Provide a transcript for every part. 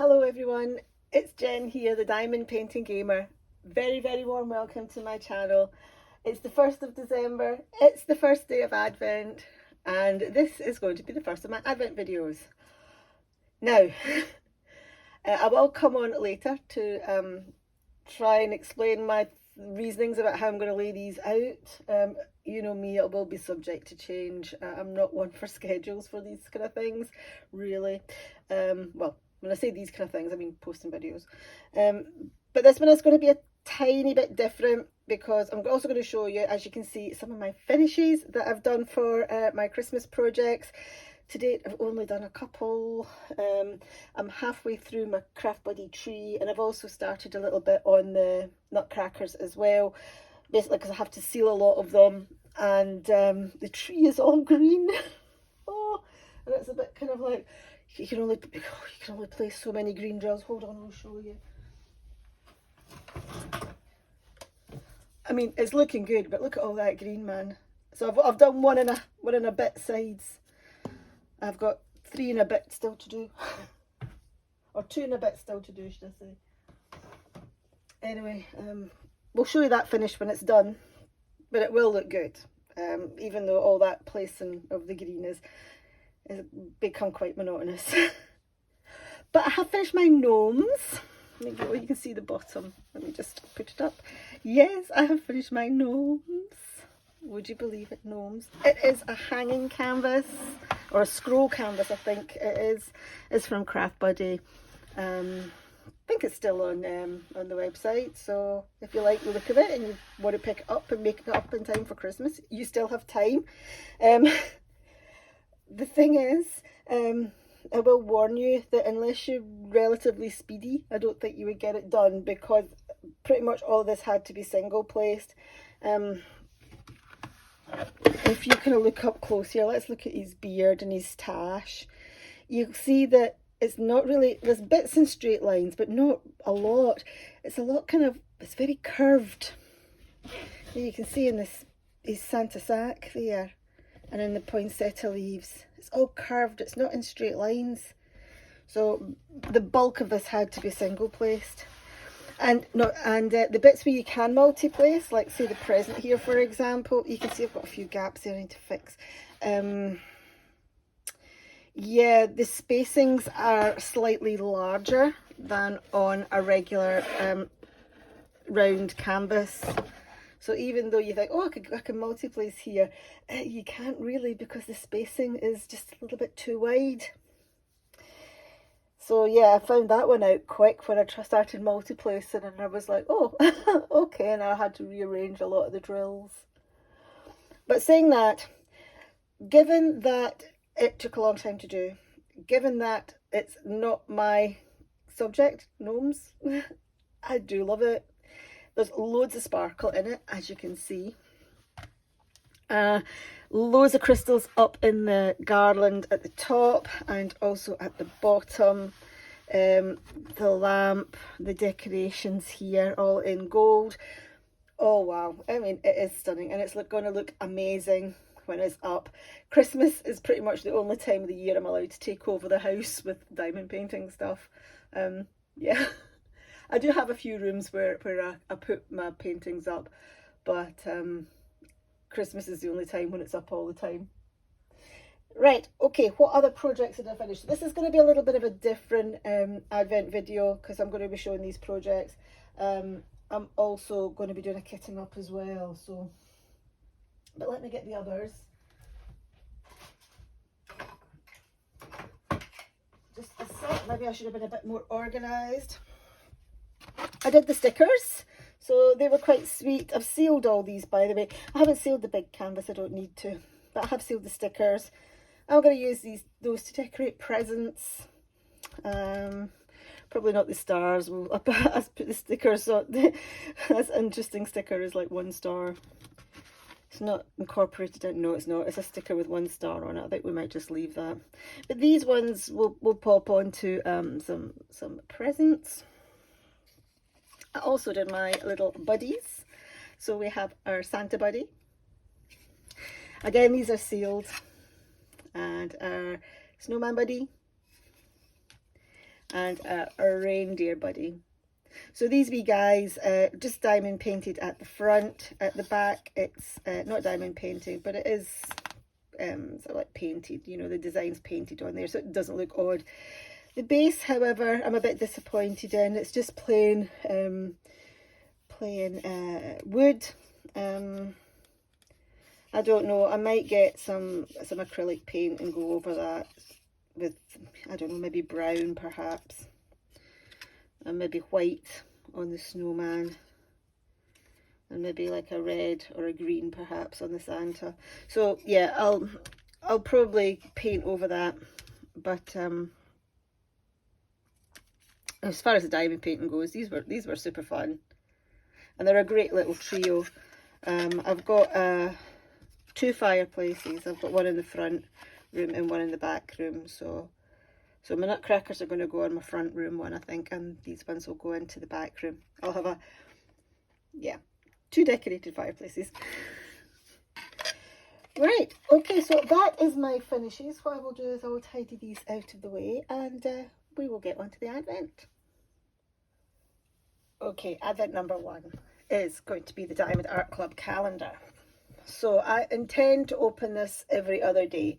Hello everyone, it's Jen here, the Diamond Painting Gamer. Very warm welcome to my channel. It's the 1st of December, it's the first day of Advent, and this is going to be the first of my Advent videos. Now, I will come on later to try and explain my reasonings about how I'm going to lay these out. You know me, it will be subject to change. I'm not one for schedules for these kind of things, really. Well, when I say these kind of things, I mean posting videos. But this one is going to be a tiny bit different because I'm also going to show you, as you can see, some of my finishes that I've done for my Christmas projects. To date, I've only done a couple. I'm halfway through my Craft Buddy tree, and I've also started a little bit on the nutcrackers as well, basically because I have to seal a lot of them, and the tree is all green. Oh, and it's a bit kind of like, you can only place so many green drills. Hold on, I'll show you. I mean, it's looking good, but look at all that green, man. So I've done one and a bit sides. I've got 3 and a bit still to do, or 2 and a bit still to do, should I say. Anyway, we'll show you that finish when it's done, but it will look good, even though all that placing of the green is become quite monotonous. But I have finished my gnomes. You can see the bottom. Let me just put it up. Yes, I have finished my gnomes. Would you believe it, gnomes? It is a hanging canvas, or a scroll canvas, I think it is. It's from Craft Buddy. I think it's still on the website, so if you like the look of it and you want to pick it up and make it up in time for Christmas, you still have time. The thing is, I will warn you that unless you're relatively speedy, I don't think you would get it done, because pretty much all of this had to be single placed. If you kind of look up close here, let's look at his beard and his tash. You'll see that it's not really, there's bits and straight lines, but not a lot. It's a lot kind of, it's very curved. You can see in this, his Santa sack there, and in the poinsettia leaves. It's all curved, it's not in straight lines. So the bulk of this had to be single placed. And the bits where you can multi-place, like say the present here, for example, you can see I've got a few gaps there I need to fix. Yeah, the spacings are slightly larger than on a regular round canvas. So even though you think, oh, I can multi-place here, you can't really, because the spacing is just a little bit too wide. So yeah, I found that one out quick when I started multi-placing, and I was like, oh, okay, and I had to rearrange a lot of the drills. But saying that, given that it took a long time to do, given that it's not my subject, gnomes, I do love it. There's loads of sparkle in it, as you can see. Loads of crystals up in the garland at the top and also at the bottom. The lamp, the decorations here, all in gold. Oh wow, I mean, it is stunning, and it's going to look amazing when it's up. Christmas is pretty much the only time of the year I'm allowed to take over the house with diamond painting stuff. Yeah, I do have a few rooms where I put my paintings up, but Christmas is the only time when it's up all the time. Right, okay, what other projects did I finish? This is going to be a little bit of a different Advent video, because I'm going to be showing these projects. I'm also going to be doing a kitting up as well, so, but let me get the others. Just a sec, maybe I should have been a bit more organised. I did the stickers, so they were quite sweet. I've sealed all these, by the way. I haven't sealed the big canvas, I don't need to, but I have sealed the stickers. I'm going to use those to decorate presents. Probably not the stars. I'll put the stickers on. That's an interesting sticker, is like 1 star. It's not incorporated in. No, it's not. It's a sticker with 1 star on it. I think we might just leave that. But these ones will pop onto some presents. I also did my little buddies. So we have our Santa buddy. Again, these are sealed. And our snowman buddy. and a reindeer buddy. So these wee guys, just diamond painted at the front. At the back, it's not diamond painted, but it is sort of like painted, you know, the design's painted on there, so it doesn't look odd. The base, however, I'm a bit disappointed in. It's just plain wood. I don't know, I might get some acrylic paint and go over that with, I don't know, maybe brown perhaps, and maybe white on the snowman, and maybe like a red or a green perhaps on the Santa. So yeah, I'll probably paint over that. But as far as the diamond painting goes, these were super fun, and they're a great little trio. I've got two fireplaces. I've got one in the front room and one in the back room. So my nutcrackers are going to go in my front room one, I think, and these ones will go into the back room. I'll have two decorated fireplaces. Right, okay, so that is my finishes. What I will do is I will tidy these out of the way, and we will get on to the Advent. Okay, Advent number 1 is going to be the Diamond Art Club calendar. So I intend to open this every other day.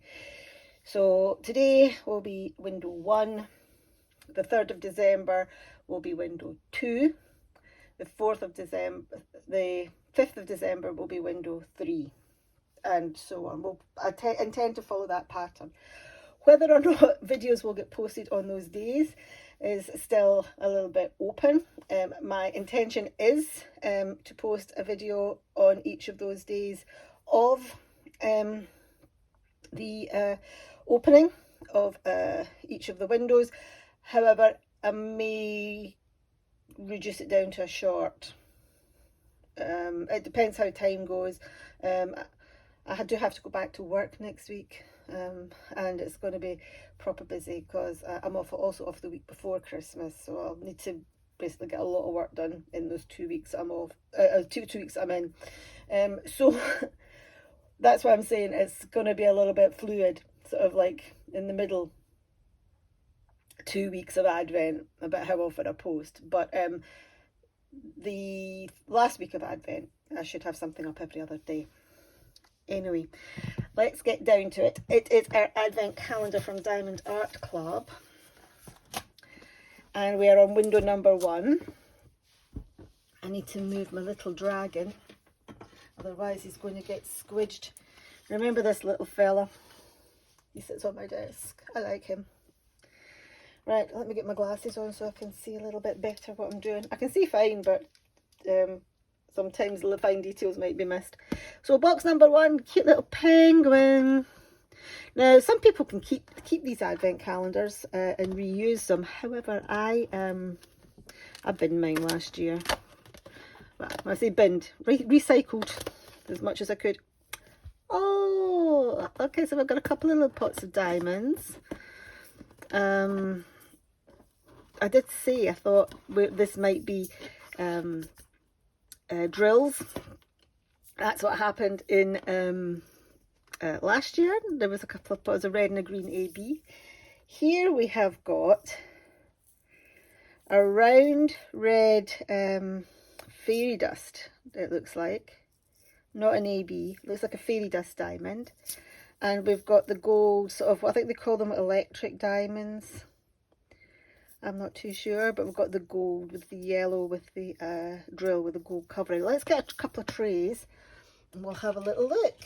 So today will be window 1, the 3rd of December will be window 2, the 5th of December will be window 3, and so on. I intend to follow that pattern. Whether or not videos will get posted on those days is still a little bit open. My intention is to post a video on each of those days of the opening of each of the windows. However, I may reduce it down to a short. It depends how time goes. I do have to go back to work next week, and it's going to be proper busy because I'm also off the week before Christmas, so I'll need to basically get a lot of work done in those 2 weeks I'm off, 2 weeks I'm in. So that's why I'm saying it's going to be a little bit fluid, sort of like in the middle 2 weeks of Advent, about how often I post. But the last week of Advent, I should have something up every other day. Anyway, let's get down to it. It is our Advent calendar from Diamond Art Club, and we are on window number 1. I need to move my little dragon, otherwise he's going to get squidged. Remember this little fella? He sits on my desk. I like him. Right, let me get my glasses on so I can see a little bit better what I'm doing. I can see fine, but sometimes the fine details might be missed. So box number 1, cute little penguin. Now, some people can keep these Advent calendars and reuse them. However, I binned mine last year. Well, when I say binned, recycled as much as I could. Oh, okay, so I've got a couple of little pots of diamonds. I did say I thought this might be drills. That's what happened in last year. There was a couple of pots of red and a green AB. Here we have got a round red fairy dust, it looks like. Not an AB, looks like a fairy dust diamond. And we've got the gold, sort of, I think they call them electric diamonds. I'm not too sure, but we've got the gold with the yellow with the drill with the gold covering. Let's get a couple of trays and we'll have a little look.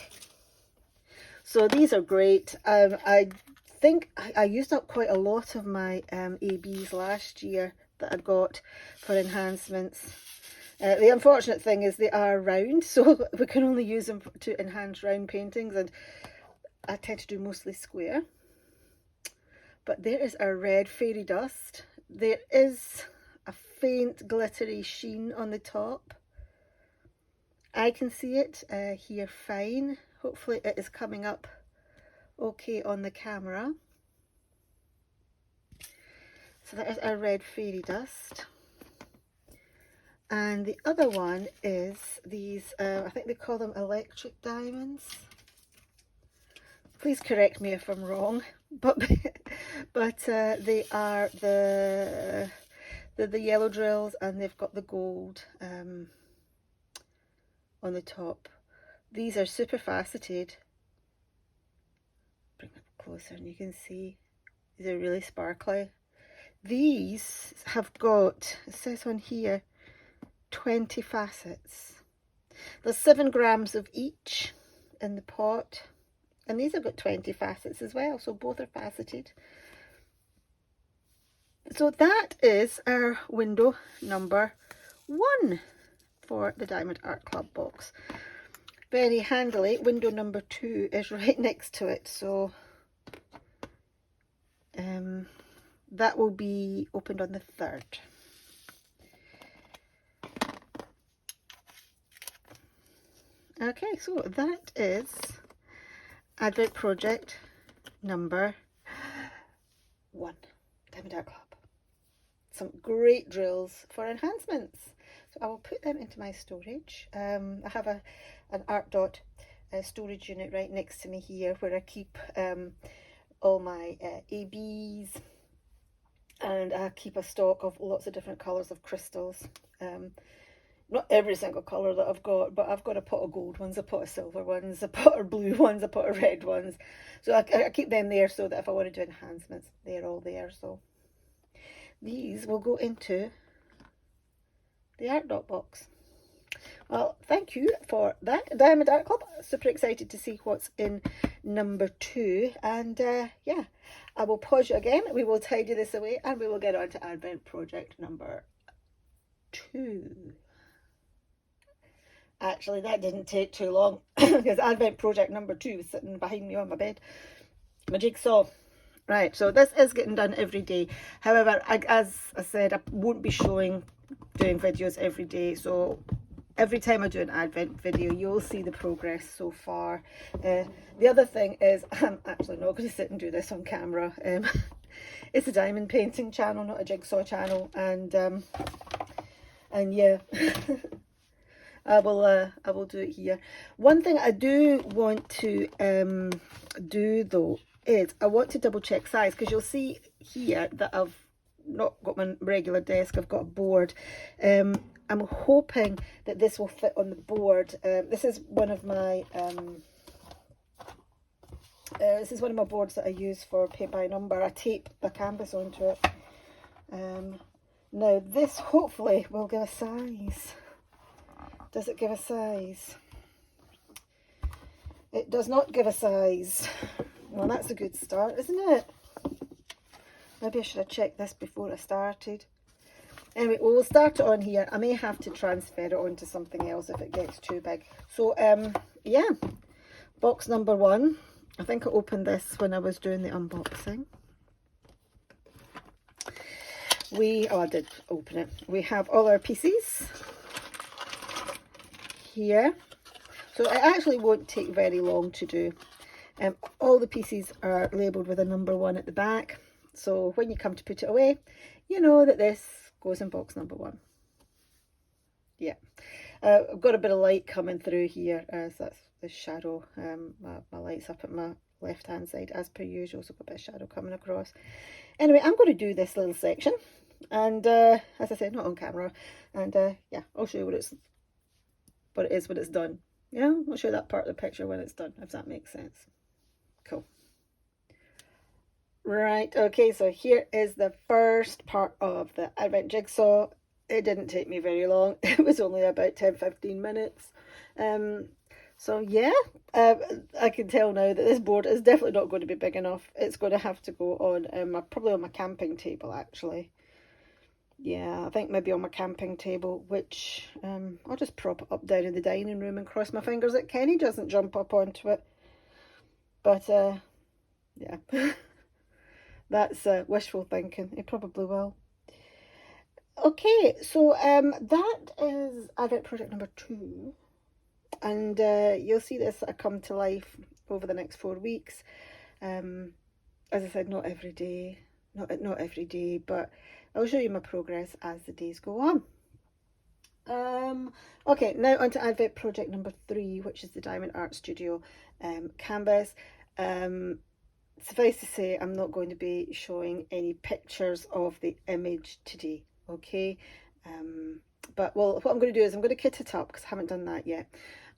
So these are great. I think I used up quite a lot of my ABs last year that I got for enhancements. The unfortunate thing is they are round, so we can only use them to enhance round paintings, and I tend to do mostly square. But there is our red fairy dust. There is a faint glittery sheen on the top. I can see it here fine. Hopefully it is coming up okay on the camera. So that is our red fairy dust. And the other one is these, I think they call them electric diamonds. Please correct me if I'm wrong, but but they are the yellow drills, and they've got the gold on the top. These are super faceted. Bring it closer and you can see these are really sparkly. These have got, it says on here, 20 facets. There's 7 grams of each in the pot, and these have got 20 facets as well, so both are faceted. So that is our window number 1 for the Diamond Art Club box. Very handily, window number 2 is right next to it, so that will be opened on the 3rd. Okay, so that is Advent project number 1, Diamond Art Club. Some great drills for enhancements. So I will put them into my storage. I have an art dot storage unit right next to me here, where I keep all my ABs, and I keep a stock of lots of different colours of crystals. Not every single colour that I've got, but I've got a pot of gold ones, a pot of silver ones, a pot of blue ones, a pot of red ones. So I keep them there so that if I want to do enhancements, they're all there. So these will go into the art dot box. Well, thank you for that, Diamond Art Club. Super excited to see what's in number 2. And yeah, I will pause you again. We will tidy this away and we will get on to Advent project number 2. Actually, that didn't take too long because Advent project number 2 was sitting behind me on my bed. My jigsaw. Right, so this is getting done every day. However, as I said, I won't be doing videos every day. So every time I do an Advent video, you'll see the progress so far. The other thing is, I'm actually not going to sit and do this on camera. It's a diamond painting channel, not a jigsaw channel. And yeah. I will do it here. One thing I do want to do though is I want to double check size, because you'll see here that I've not got my regular desk, I've got a board. I'm hoping that this will fit on the board. This is one of my boards that I use for paint by number. I tape the canvas onto it. Now this hopefully will give a size. Does it give a size? It does not give a size. Well, that's a good start, isn't it? Maybe I should have checked this before I started. Anyway, we'll start it on here. I may have to transfer it onto something else if it gets too big. So, yeah, box number 1. I think I opened this when I was doing the unboxing. I did open it. We have all our pieces here, so it actually won't take very long to do. All the pieces are labelled with a number 1 at the back, so when you come to put it away, you know that this goes in box number 1. Yeah, I've got a bit of light coming through here, as that's the shadow. My light's up at my left hand side as per usual, so I've got a bit of shadow coming across. Anyway, I'm going to do this little section, and as I said, not on camera, and yeah, I'll show you what it is when it's done. Yeah, I'll show that part of the picture when it's done, if that makes sense. Cool. Right, okay, so here is the first part of the Advent jigsaw. It didn't take me very long. It was only about 10-15 minutes. So yeah, I can tell now that this board is definitely not going to be big enough. It's going to have to go on probably on my camping table, actually. Yeah, I think maybe on my camping table, which I'll just prop it up down in the dining room and cross my fingers that Kenny doesn't jump up onto it. But yeah, that's wishful thinking. He probably will. Okay, so that is Advent project number 2. And you'll see this come to life over the next 4 weeks. As I said, not every day, not every day, but I'll show you my progress as the days go on. Okay, now on to Advent project number 3, which is the Diamond Art Studio canvas. suffice to say, I'm not going to be showing any pictures of the image today, okay? But well, what I'm going to do is I'm going to kit it up because I haven't done that yet,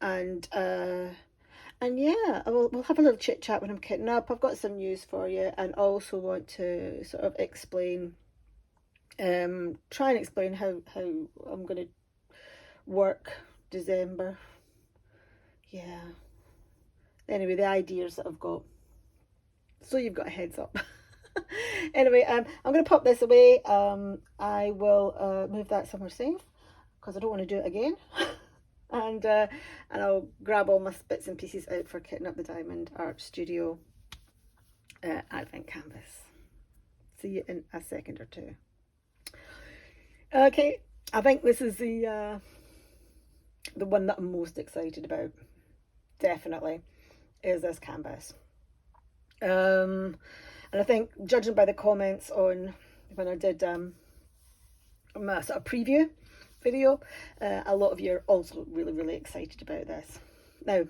and yeah, we'll have a little chit chat when I'm kitting up. I've got some news for you, and also want to sort of explain, try and explain how I'm going to work December. Yeah. Anyway, the ideas that I've got. So you've got a heads up. Anyway, I'm going to pop this away. I will move that somewhere safe because I don't want to do it again. And I'll grab all my bits and pieces out for kitting up the Diamond Art Studio Advent Canvas. See you in a second or two. Okay, I think this is the one that I'm most excited about. Definitely is this canvas. And I think, judging by the comments on when I did my sort of preview video, a lot of you are also really excited about this. Now,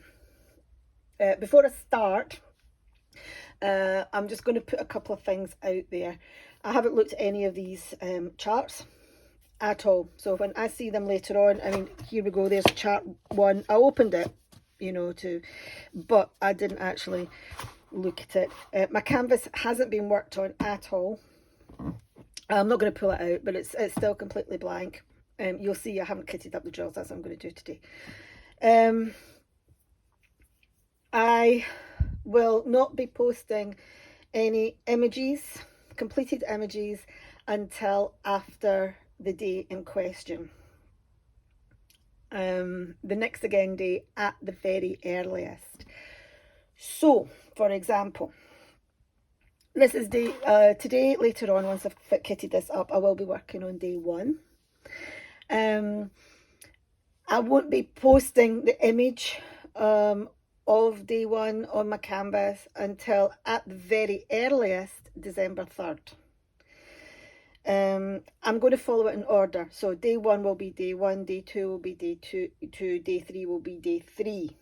before I start, I'm just going to put a couple of things out there. I haven't looked at any of these charts at all, so when I see them later on, I mean, here we go, there's chart 1. I opened it, you know, but I didn't actually look at it. My canvas hasn't been worked on at all. I'm not going to pull it out, but it's still completely blank. You'll see I haven't kitted up the drills. That's what I'm going to do today. I will not be posting any images, completed images, until after the day in question. The next again day at the very earliest. So, for example, this is day today. Later on, once I've kitted this up, I will be working on day 1. I won't be posting the image of day 1 on my canvas until at the very earliest December 3rd. I'm going to follow it in order. So day 1 will be day 1, day 2 will be day 2, day 3 will be day 3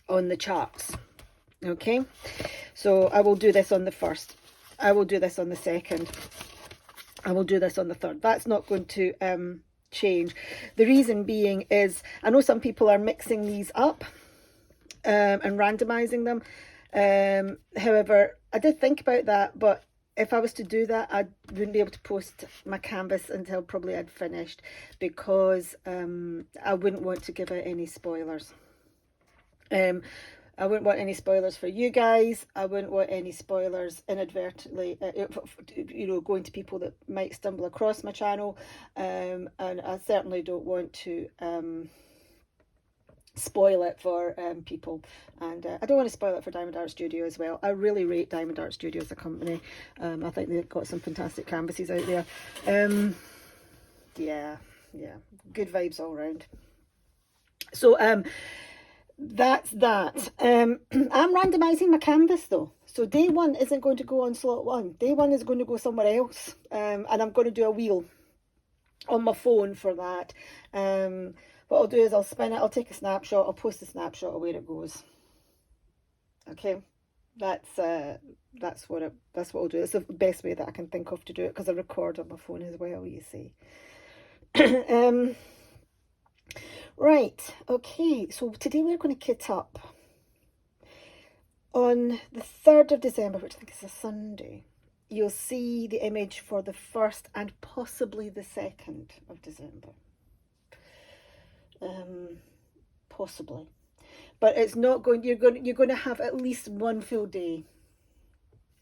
on the charts. Okay, so I will do this on the 1st, I will do this on the 2nd, I will do this on the 3rd. That's not going to change. The reason being is I know some people are mixing these up and randomizing them. However, I did think about that, but if I was to do that, I wouldn't be able to post my canvas until probably I'd finished, because I wouldn't want to give out any spoilers. I wouldn't want any spoilers for you guys. I wouldn't want any spoilers inadvertently, you know, going to people that might stumble across my channel. And I certainly don't want to spoil it for people. And I don't want to spoil it for Diamond Art Studio as well. I really rate Diamond Art Studio as a company. I think they've got some fantastic canvases out there. Yeah, good vibes all around. So that's that. I'm randomizing my canvas though, so day 1 isn't going to go on slot 1. Day 1 is going to go somewhere else, and I'm going to do a wheel on my phone for that. What I'll do is I'll spin it, I'll take a snapshot, I'll post a snapshot of where it goes. Okay, that's what I'll do. It's the best way that I can think of to do it, because I record on my phone as well, you see. Right, okay, so today we're going to kit up. On the 3rd of December, which I think is a Sunday, you'll see the image for the 1st and possibly the 2nd of December. Possibly. But it's not going, you're going to have at least 1 full day.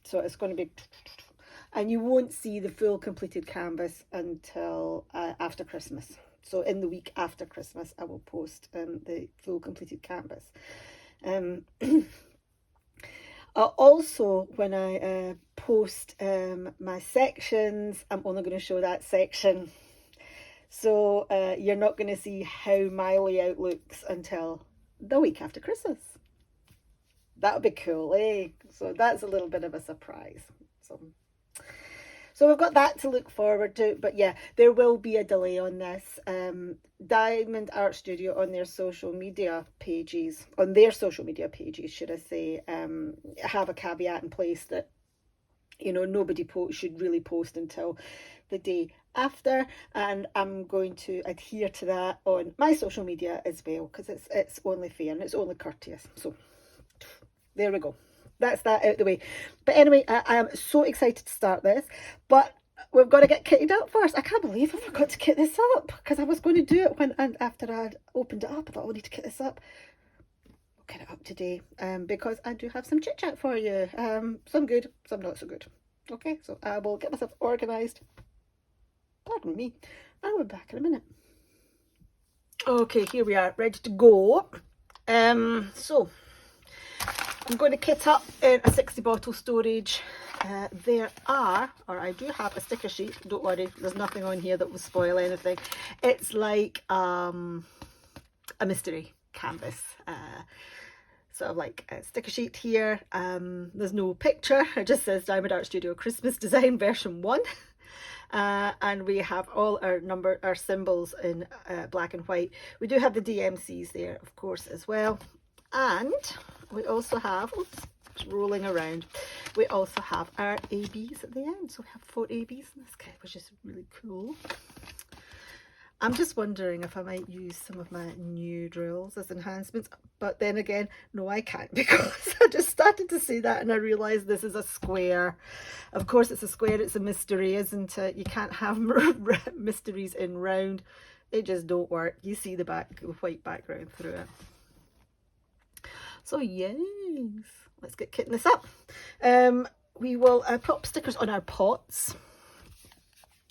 So it's going to be, and you won't see the full completed canvas until after Christmas. So in the week after Christmas, I will post the full completed canvas. Also, when I post my sections, I'm only going to show that section. So you're not going to see how my layout looks until the week after Christmas. That would be cool, eh? So that's a little bit of a surprise. So So we've got that to look forward to, but yeah, there will be a delay on this. Diamond Art Studio on their social media pages, should I say, have a caveat in place that, you know, nobody should really post until the day after, and I'm going to adhere to that on my social media as well, because it's only fair and it's only courteous. So there we go. That's that out the way. But anyway, I am so excited to start this, but we've got to get kitted up first. I can't believe I forgot to kit this up, because I was going to do it after I'd opened it up. I thought, I need to kit this up. We'll get it up today, because I do have some chit chat for you. Some good, some not so good. Okay, so I will get myself organised. Pardon me. I'll be back in a minute. Okay, here we are, ready to go. So I'm going to kit up in a 60 bottle storage. I do have a sticker sheet. Don't worry, there's nothing on here that will spoil anything. It's like a mystery canvas. Sort of like a sticker sheet here. There's no picture. It just says Diamond Art Studio Christmas Design version 1. And we have all our symbols in black and white. We do have the DMCs there, of course, as well. And we also have, oops, it's rolling around. We also have our ABs at the end. So we have 4 ABs in this kit, which is really cool. I'm just wondering if I might use some of my new drills as enhancements, but then again, no, I can't, because I just started to see that and I realised this is a square. Of course it's a square, it's a mystery, isn't it? You can't have mysteries in round. It just don't work. You see the white background through it. So yes, let's get kitting this up. We will pop stickers on our pots.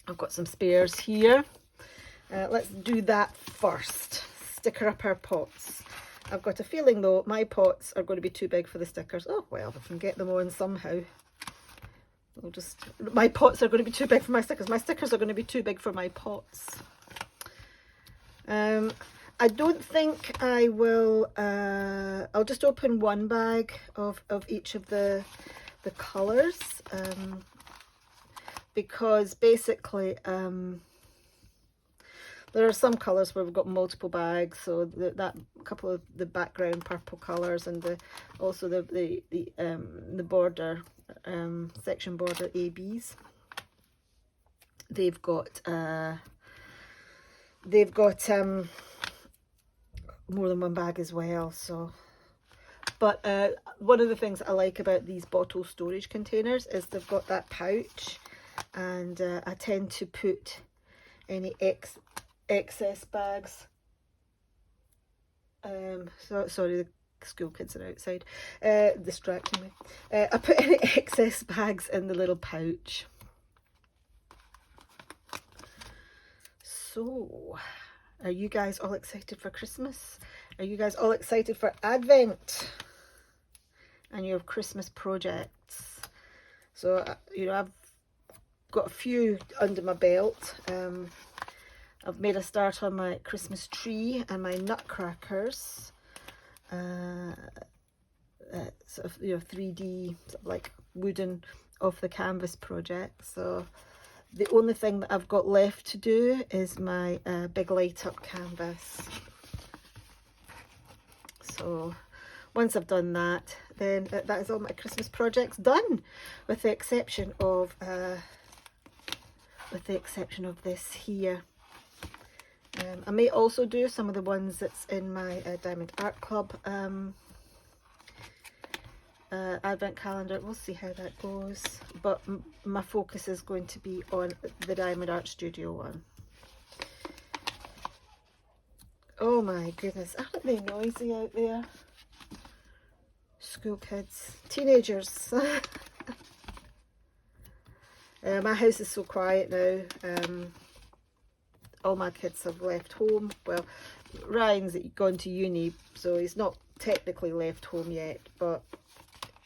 I've got some spares here. Let's do that first. Sticker up our pots. I've got a feeling though my pots are going to be too big for the stickers. Oh well, if I can get them on somehow. My pots are going to be too big for my stickers. My stickers are going to be too big for my pots. I don't think I will. I'll just open one bag of each of the colours, because basically there are some colours where we've got multiple bags, so that couple of the background purple colours and also the border section border ABs. They've got more than one bag as well. So, but one of the things I like about these bottle storage containers is they've got that pouch, and I tend to put any excess bags. Sorry, the school kids are outside distracting me. I put any excess bags in the little pouch. So, are you guys all excited for Christmas? Are you guys all excited for Advent and your Christmas projects? So, you know, I've got a few under my belt. I've made a start on my Christmas tree and my nutcrackers. Sort of, you know, 3D, sort of like wooden off the canvas project. So the only thing that I've got left to do is my big light up canvas. So once I've done that, then that is all my Christmas projects done, with the exception of this here. I may also do some of the ones that's in my Diamond Art Club advent calendar. We'll see how that goes, but my focus is going to be on the Diamond Art Studio one. Oh my goodness, aren't they noisy out there? School kids, teenagers. My house is so quiet now. All my kids have left home. Well, Ryan's gone to uni, so he's not technically left home yet, but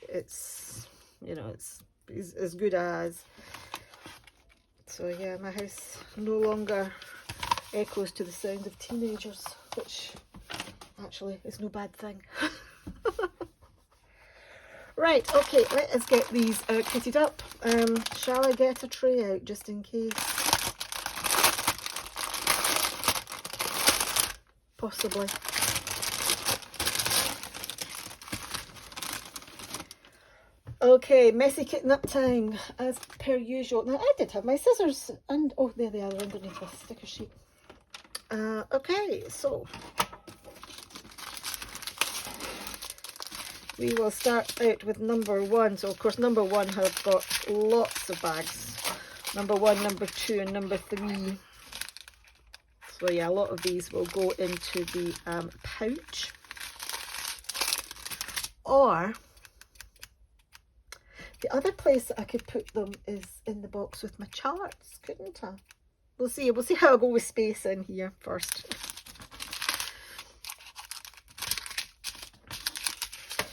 it's, you know, it's as good as. So yeah, my house no longer echoes to the sound of teenagers, which actually is no bad thing. Right, okay, let us get these kitted up. Shall I get a tray out just in case? Possibly. Okay, messy kitten up time, as per usual. Now, I did have my scissors, and oh, there they are, they're underneath the sticker sheet. Okay, so we will start out with number 1. So, of course, number 1 has got lots of bags. Number 1, number 2, and number 3. So, yeah, a lot of these will go into the pouch. Or the other place that I could put them is in the box with my charts, couldn't I? We'll see how I go with space in here first.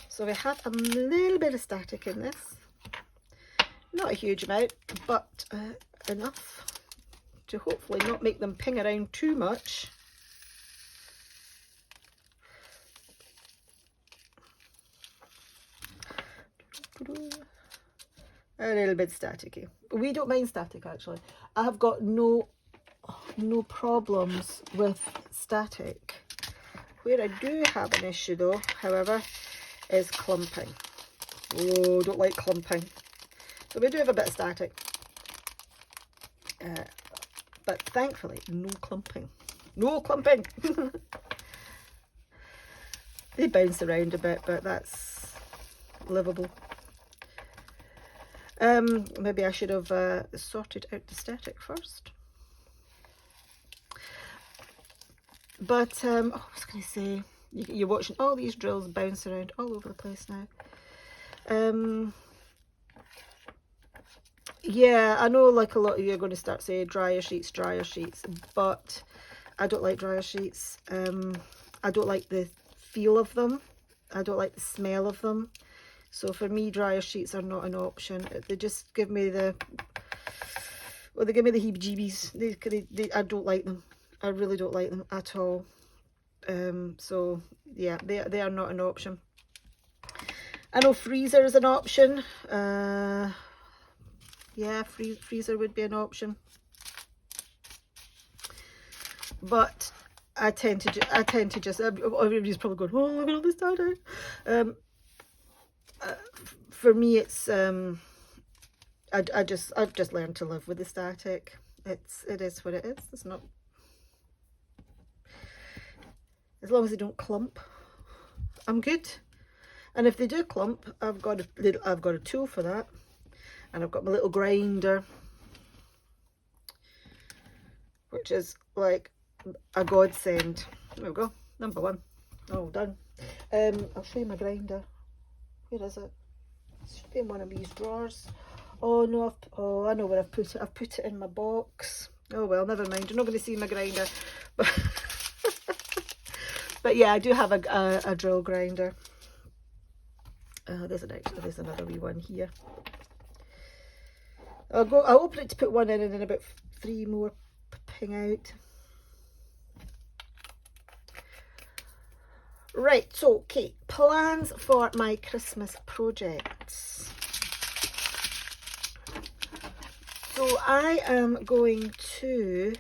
So we have a little bit of static in this. Not a huge amount, but enough to hopefully not make them ping around too much. A little bit staticky. We don't mind static, actually. I have got no problems with static. Where I do have an issue though, however, is clumping. Oh, don't like clumping. So we do have a bit of static. But thankfully, no clumping. No clumping! They bounce around a bit, but that's livable. Maybe I should have sorted out the static first. But, oh, I was going to say, you're watching all these drills bounce around all over the place now. Yeah, I know like a lot of you are going to start saying dryer sheets, but I don't like dryer sheets. I don't like the feel of them. I don't like the smell of them. So for me, dryer sheets are not an option. They just give me the, well, they give me the heebie-jeebies. I don't like them. I really don't like them at all. So yeah, they are not an option. I know freezer is an option. Yeah, freezer would be an option. But I tend to just, everybody's probably going, oh, look at all this data. For me, it's I've just learned to live with the static. It is what it is. It's not, as long as they don't clump, I'm good. And if they do clump, I've got a tool for that, and I've got my little grinder, which is like a godsend. There we go, number 1, all done. I'll show you my grinder. Where is it? It should be in one of these drawers. Oh no, oh, I know where I've put it. I've put it in my box. Oh well, never mind. You're not going to see my grinder. But, but yeah, I do have a drill grinder. There's another wee one here. I'll open it to put one in, and then about 3 more ping out. Right, so okay, plans for my Christmas projects. So I am going to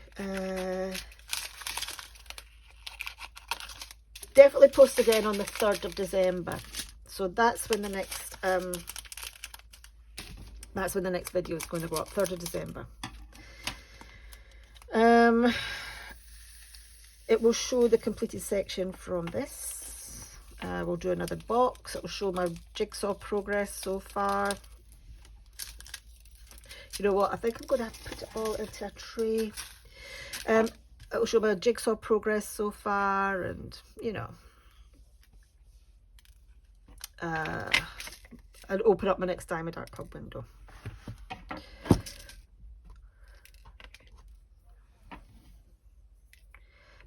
definitely post again on the 3rd of December. So that's when the next video is going to go up, 3rd of December. It will show the completed section from this. We'll do another box. It will show my jigsaw progress so far. You know what? I think I'm going to have to put it all into a tray. It will show my jigsaw progress so far, and you know, and open up my next Diamond Art Club window.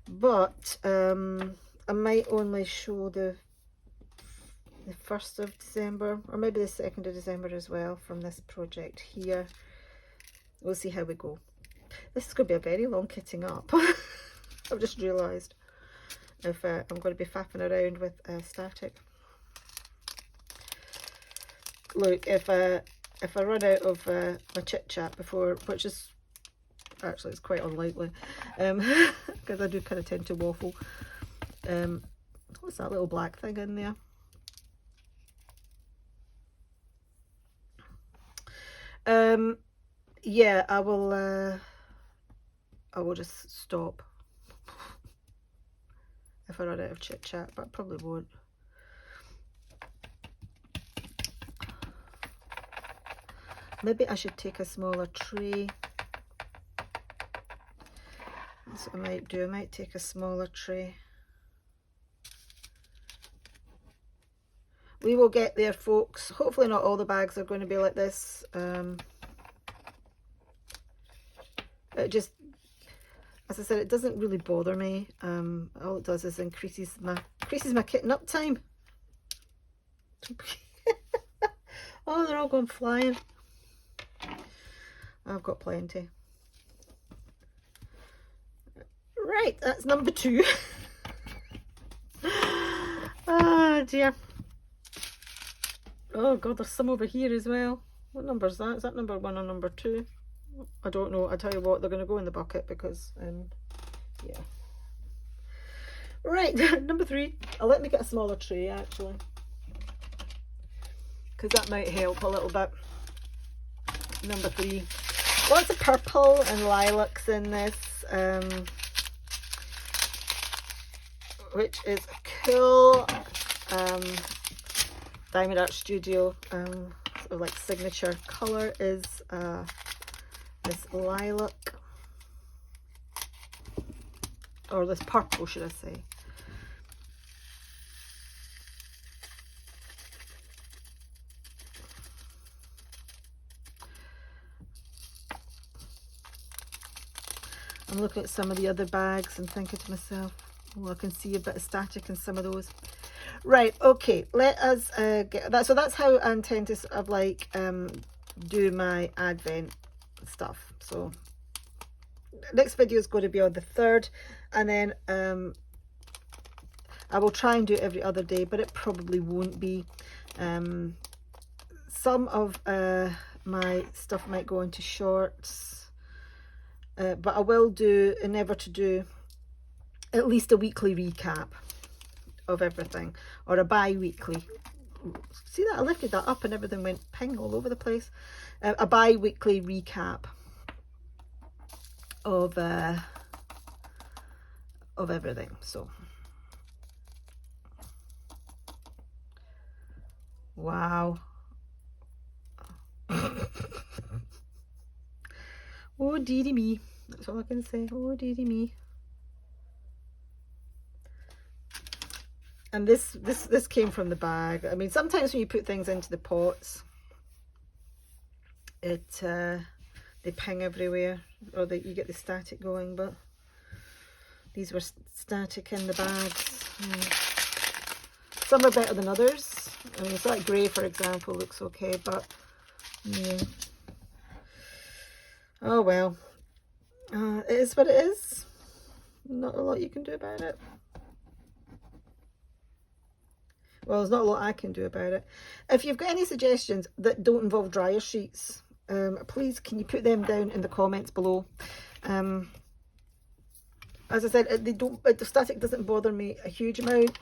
But I might only show the 1st of December, or maybe the 2nd of December as well from this project here. We'll see how we go. This is going to be a very long kitting up. I've just realised if I'm going to be faffing around with static. look, if I run out of my chit chat before, which is actually it's quite unlikely, because I do kind of tend to waffle. What's that little black thing in there? Yeah, I will just stop if I run out of chit chat, but I probably won't. Maybe I should take a smaller tray. That's what I might do. I might take a smaller tray. We will get there, folks. Hopefully not all the bags are going to be like this. It just, as I said, it doesn't really bother me. All it does is increases my kitting up time. Oh, they're all going flying. I've got plenty. Right, that's number 2. Ah, dear. Oh god, there's some over here as well. What number is that? Is that number 1 or number 2? I don't know. I tell you what, they're going to go in the bucket because, yeah. Right, number 3. Let me get a smaller tray actually, because that might help a little bit. Number 3. Lots of purple and lilacs in this, which is cool. Diamond Art Studio sort of like signature colour is this lilac, or this purple should I say. I'm looking at some of the other bags and thinking to myself, oh, I can see a bit of static in some of those. Right, okay, let us get that. So that's how I intend to sort of like do my Advent stuff. So next video is going to be on the 3rd, and then I will try and do it every other day, but it probably won't be. Some of my stuff might go into shorts, but I will endeavour to do at least a weekly recap of everything, or a bi-weekly. See that? I lifted that up and everything went ping all over the place. A bi-weekly recap of everything. So wow. Oh dearie me, that's all I can say. Oh dearie me. And this came from the bag. I mean, sometimes when you put things into the pots, they ping everywhere, or you get the static going, but these were static in the bags. Some are better than others. I mean, so that grey, for example, looks okay, but yeah. Oh well, it is what it is. Not a lot you can do about it. Well, there's not a lot I can do about it. If you've got any suggestions that don't involve dryer sheets, please can you put them down in the comments below. As I said, the static doesn't bother me a huge amount,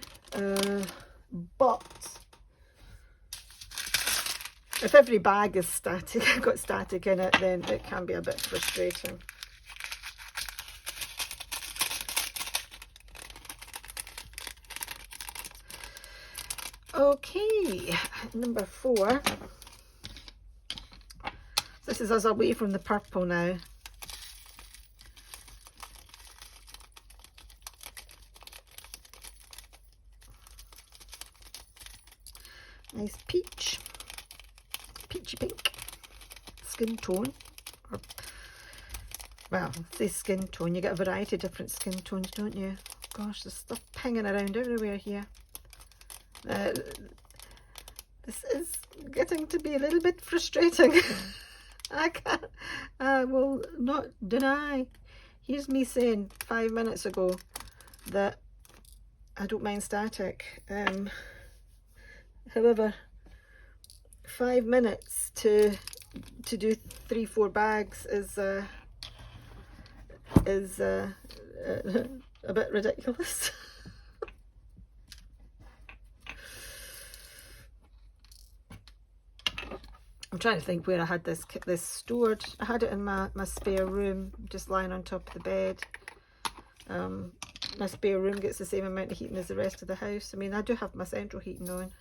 but if every bag is static, got static in it, then it can be a bit frustrating. Okay, number 4. This is us away from the purple now. Nice peachy pink skin tone. Or, well, say skin tone. You get a variety of different skin tones, don't you? Gosh, there's stuff pinging around everywhere here. This is getting to be a little bit frustrating. I will not deny. Here's me saying 5 minutes ago that I don't mind static. However, 5 minutes to do 3-4 bags is a bit ridiculous. I'm trying to think where I had this stored. I had it in my spare room, just lying on top of the bed. My spare room gets the same amount of heating as the rest of the house. I mean, I do have my central heating on.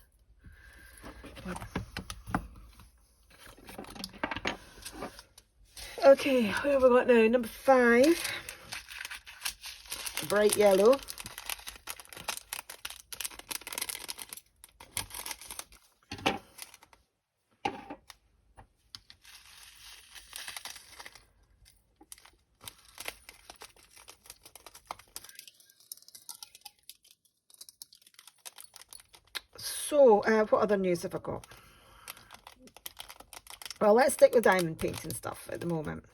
Okay, where have we got now? Number 5, bright yellow. So, what other news have I got? Well, let's stick with diamond painting stuff at the moment.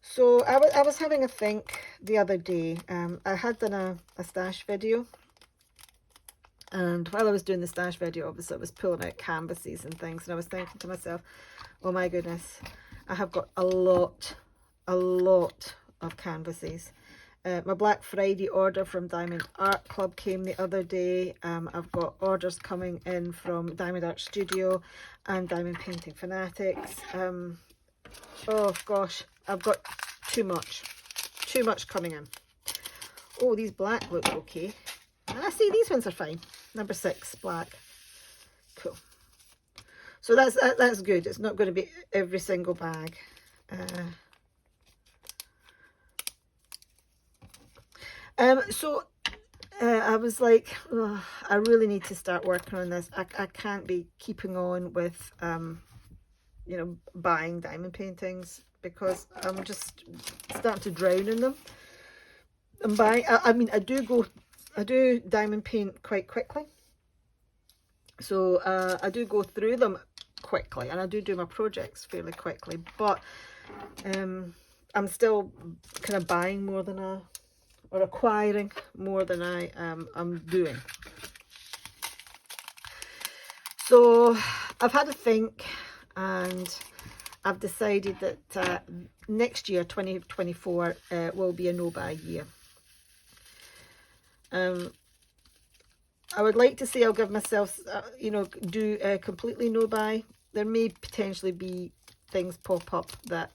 So, I was having a think the other day. I had done a stash video. And while I was doing the stash video, obviously I was pulling out canvases and things. And I was thinking to myself, oh my goodness, I have got a lot of canvases. My Black Friday order from Diamond Art Club came the other day. I've got orders coming in from Diamond Art Studio and Diamond Painting Fanatics. Oh gosh, I've got too much coming in. Oh, these black look okay. I see these ones are fine. Number 6, black. Cool. So that's good. It's not going to be every single bag. I was like, oh, I really need to start working on this. I can't be keeping on with, you know, buying diamond paintings because I'm just starting to drown in them. I'm buying, I mean, I do diamond paint quite quickly. So I do go through them quickly and I do my projects fairly quickly, but I'm still kind of buying more than or acquiring more than I'm doing. So I've had a think and I've decided that next year, 2024, will be a no-buy year. I would like to say I'll give myself, you know, do a completely no-buy. There may potentially be things pop up that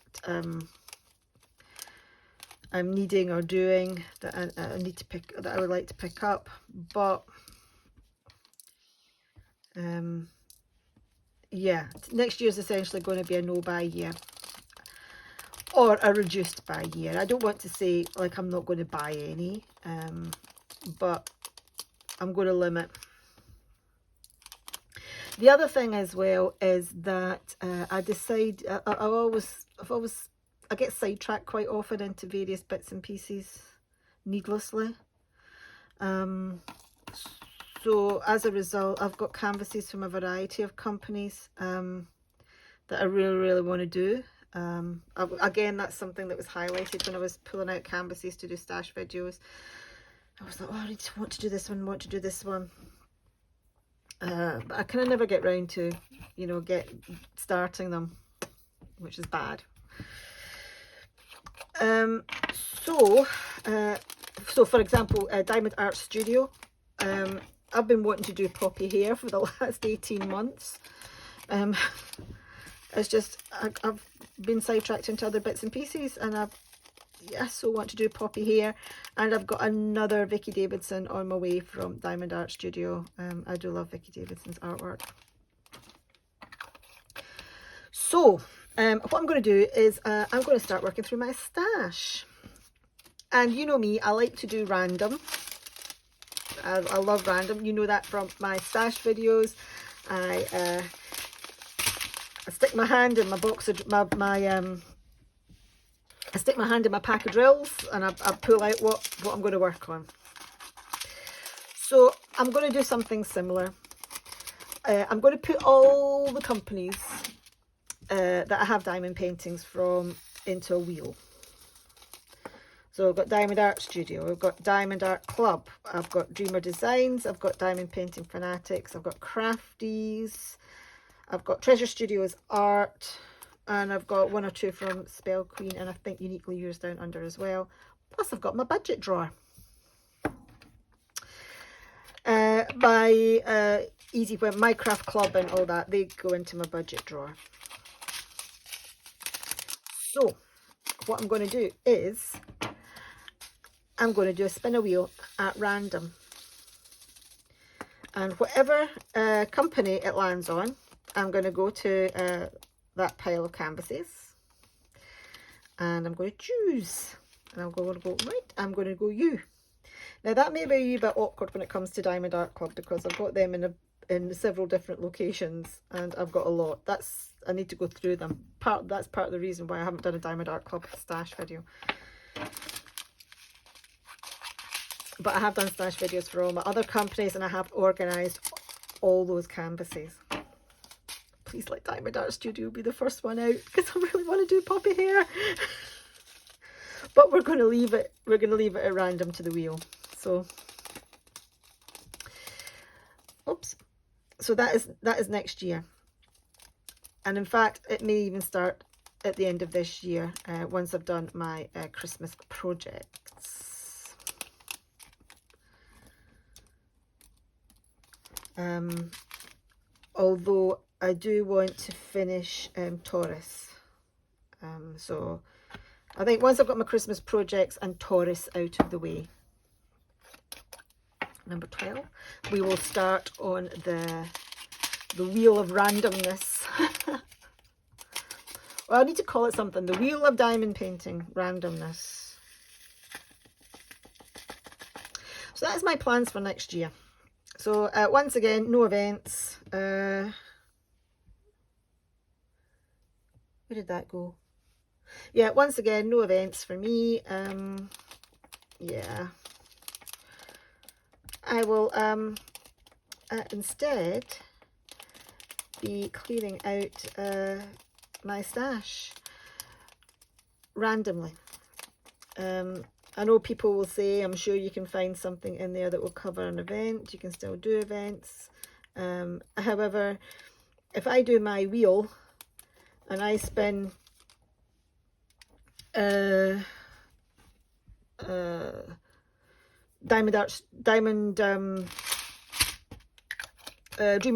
I'm needing or doing that I need to pick, that I would like to pick up, but yeah, next year is essentially going to be a no-buy year or a reduced buy year. I don't want to say like I'm not going to buy any, but I'm going to limit. The other thing as well is that I decide I get sidetracked quite often into various bits and pieces needlessly. So as a result, I've got canvases from a variety of companies that I really want to do. Again, that's something that was highlighted when I was pulling out canvases to do stash videos. I was like, oh, I want to do this one, want to do this one. But I kind of never get round to, you know, starting them, which is bad. So for example, Diamond Art Studio, I've been wanting to do poppy hair for the last 18 months. It's just, I've been sidetracked into other bits and pieces, and I so want to do poppy hair. And I've got another Vicky Davidson on my way from Diamond Art Studio. I do love Vicky Davidson's artwork. So what I'm going to do is I'm going to start working through my stash. And you know me, I like to do random. I love random. You know that from my stash videos. I stick my hand in my box of I stick my hand in my pack of drills and I pull out what I'm going to work on. So I'm going to do something similar. I'm going to put all the companies that I have diamond paintings from into a wheel. So I've got Diamond Art Studio, I've got Diamond Art Club, I've got Dreamer Designs, I've got Diamond Painting Fanatics, I've got Crafties, I've got Treasure Studios Art, and I've got 1 or 2 from Spell Queen, and I think Uniquely Yours down under as well. Plus I've got my budget drawer. My Easy Web, Minecraft Club and all that, they go into my budget drawer. So what I'm going to do is I'm going to do a spin a wheel at random, and whatever company it lands on, I'm going to go to that pile of canvases, and I'm going to choose, and I'm going to go right, I'm going to go you. Now that may be a bit awkward when it comes to Diamond Art Club, because I've got them in several different locations, and I've got a lot. I need to go through them. That's part of the reason why I haven't done a Diamond Art Club stash video. But I have done stash videos for all my other companies, and I have organised all those canvases. Please let Diamond Art Studio be the first one out, because I really want to do puppy hair. But we're going to leave it at random to the wheel. So, oops. So that is next year. And in fact, it may even start at the end of this year, once I've done my Christmas projects. Although I do want to finish Taurus. So I think once I've got my Christmas projects and Taurus out of the way, number 12, we will start on the wheel of randomness. Well, I need to call it something. The wheel of diamond painting randomness. So that is my plans for next year. So once again, no events. Where did that go? Yeah, once again, no events for me. Yeah. I will instead be clearing out my stash randomly. I know people will say, I'm sure you can find something in there that will cover an event. You can still do events. However, if I do my wheel and I spin Dreamer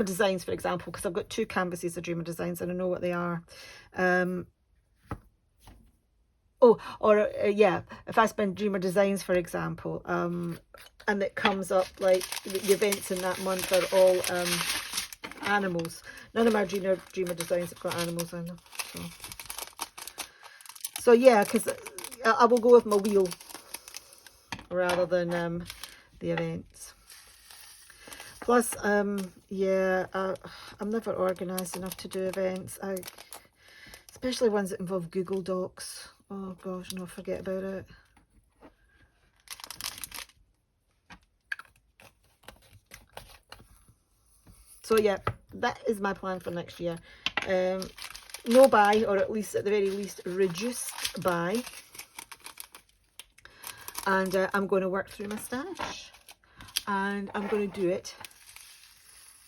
Designs, for example, because I've got 2 canvases of Dreamer Designs and I know what they are. Yeah, if I spend Dreamer Designs, for example, and it comes up like the events in that month are all animals. None of my Dreamer Designs have got animals in them. So yeah, because I will go with my wheel rather than the events. Plus, yeah, I'm never organised enough to do events. Especially ones that involve Google Docs. Oh gosh, no, forget about it. So yeah, that is my plan for next year. No buy, or at least at the very least reduced buy. And I'm going to work through my stash. And I'm going to do it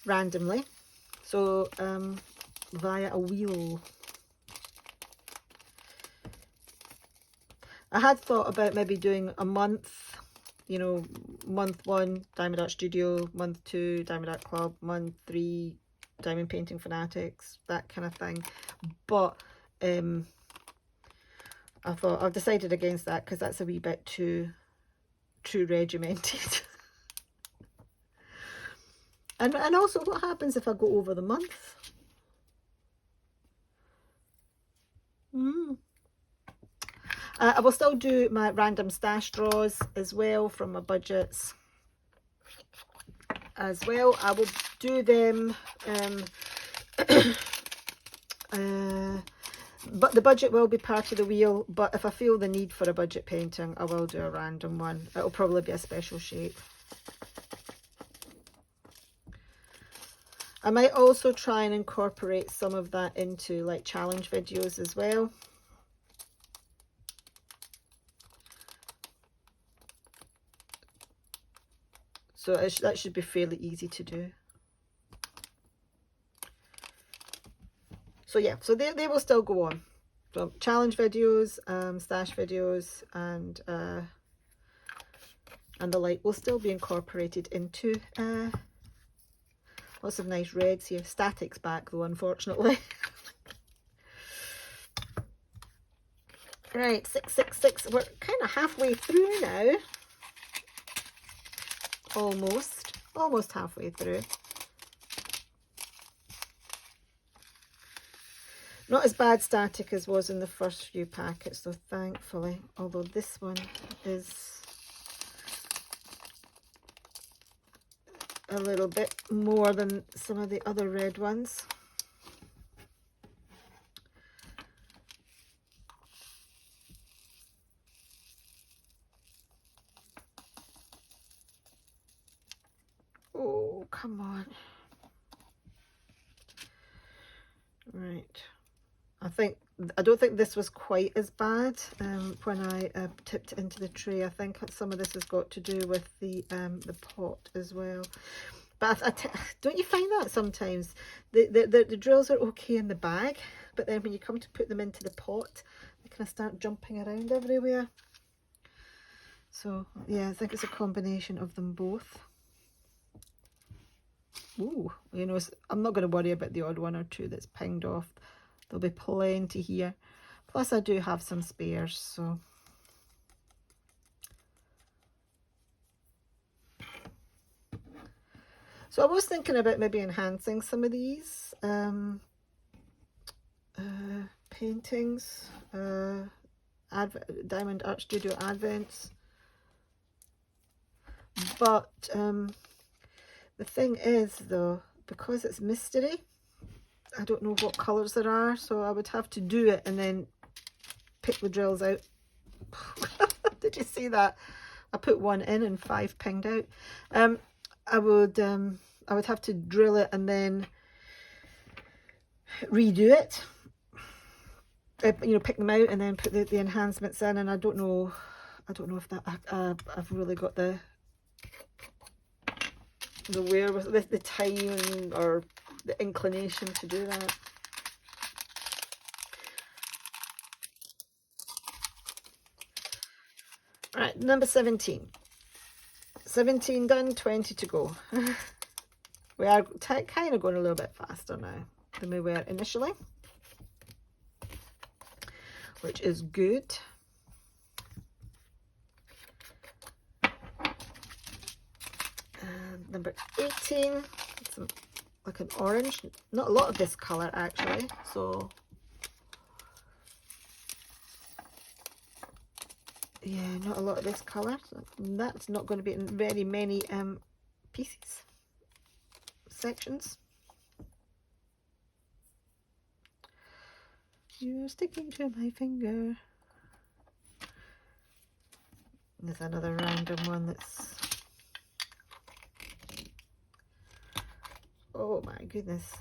randomly. So via a wheel. I had thought about maybe doing a month, you know, month 1 Diamond Art Studio, month 2 Diamond Art Club, month 3 Diamond Painting Fanatics, that kind of thing. But I thought I've decided against that because that's a wee bit too regimented. and also, what happens if I go over the month? I will still do my random stash draws as well from my budgets as well. I will do them, but the budget will be part of the wheel. But if I feel the need for a budget painting, I will do a random one. It'll probably be a special shape. I might also try and incorporate some of that into like challenge videos as well. So that should be fairly easy to do. So yeah, so they will still go on. So challenge videos, stash videos, and the like will still be incorporated into lots of nice reds here. Static's back though, unfortunately. Right, 666. We're kind of halfway through now. Almost halfway through. Not as bad static as was in the first few packets though, thankfully. Although this one is a little bit more than some of the other red ones. Oh, come on. Right. I don't think this was quite as bad when I tipped it into the tray. I think some of this has got to do with the pot as well. But don't you find that sometimes the drills are okay in the bag, but then when you come to put them into the pot, they kind of start jumping around everywhere. So yeah, I think it's a combination of them both. Ooh, you know, I'm not going to worry about the odd one or two that's pinged off. There'll be plenty here. Plus I do have some spares, so. So I was thinking about maybe enhancing some of these paintings, Diamond Art Studio Advents. But the thing is though, because it's mystery, I don't know what colours there are, so I would have to do it and then pick the drills out. Did you see that? I put one in and 5 pinged out. I would have to drill it and then redo it. You know, pick them out and then put the enhancements in, and I don't know if that I've really got the wherewithal, the time or the inclination to do that. Right, number 17. 17 done, 20 to go. We are kind of going a little bit faster now than we were initially, which is good. And number 18, it's like an orange. Not a lot of this colour actually, so yeah, not a lot of this colour. So that's not going to be in very many sections. You're sticking to my finger. There's another random one that's, oh my goodness.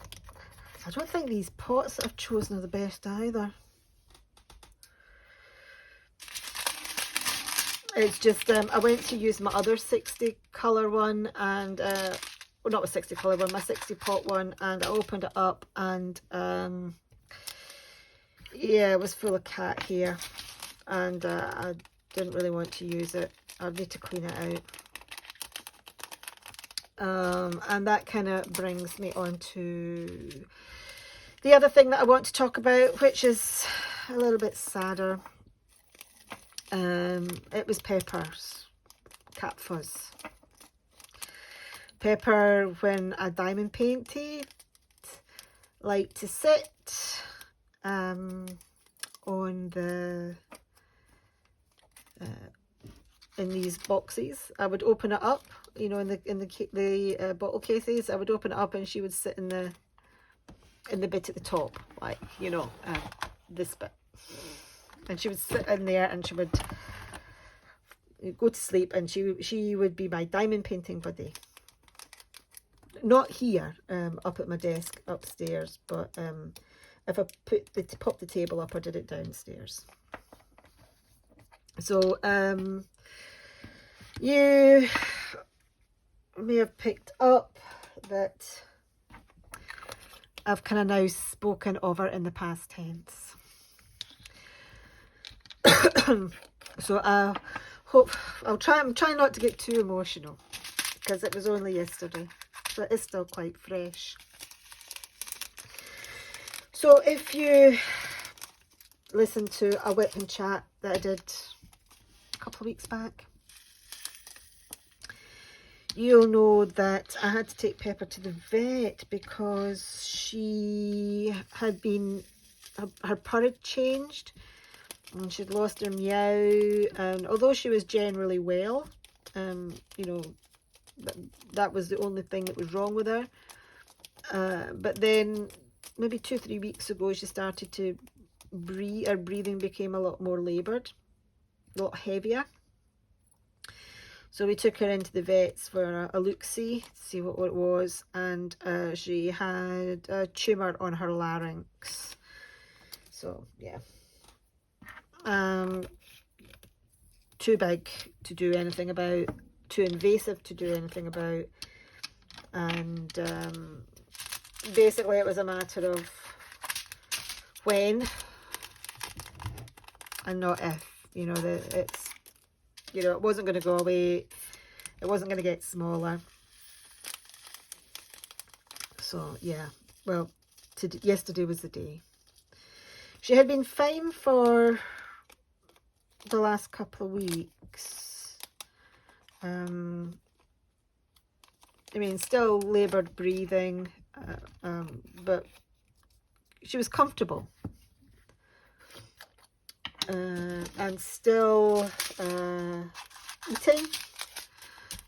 I don't think these pots that I've chosen are the best either. It's just, I went to use my other 60 colour one and, well, not a 60 colour one, my 60 pot one, and I opened it up and, yeah, it was full of cat hair, and I didn't really want to use it. I'd need to clean it out. And that kind of brings me on to the other thing that I want to talk about, which is a little bit sadder. It was Pepper's cat fuzz. Pepper, when I diamond painted, liked to sit on the in these boxes. I would open it up, you know, in the bottle cases. I would open it up and she would sit in the bit at the top, like, you know, this bit, and she would sit in there and she would go to sleep, and she would be my diamond painting buddy. Not here, up at my desk upstairs, but if I popped the table up, I did it downstairs. So you may have picked up that I've kind of now spoken of her in the past tense. So I hope I'm trying not to get too emotional because it was only yesterday, but it's still quite fresh. So if you listen to a whip and chat that I did a couple of weeks back, you'll know that I had to take Pepper to the vet because she had been, her purr had changed and she'd lost her meow, and although she was generally well, you know, that was the only thing that was wrong with her. But then maybe 2-3 weeks ago she started to breathe, her breathing became a lot more laboured, a lot heavier. So we took her into the vets for a look-see, to see what it was, and she had a tumour on her larynx. So yeah, too big to do anything about, too invasive to do anything about, and basically it was a matter of when and not if. You know, it's, you know, it wasn't going to go away, it wasn't going to get smaller. So yeah, well, yesterday was the day. She had been fine for the last couple of weeks. I mean, still laboured breathing, but she was comfortable. And still eating,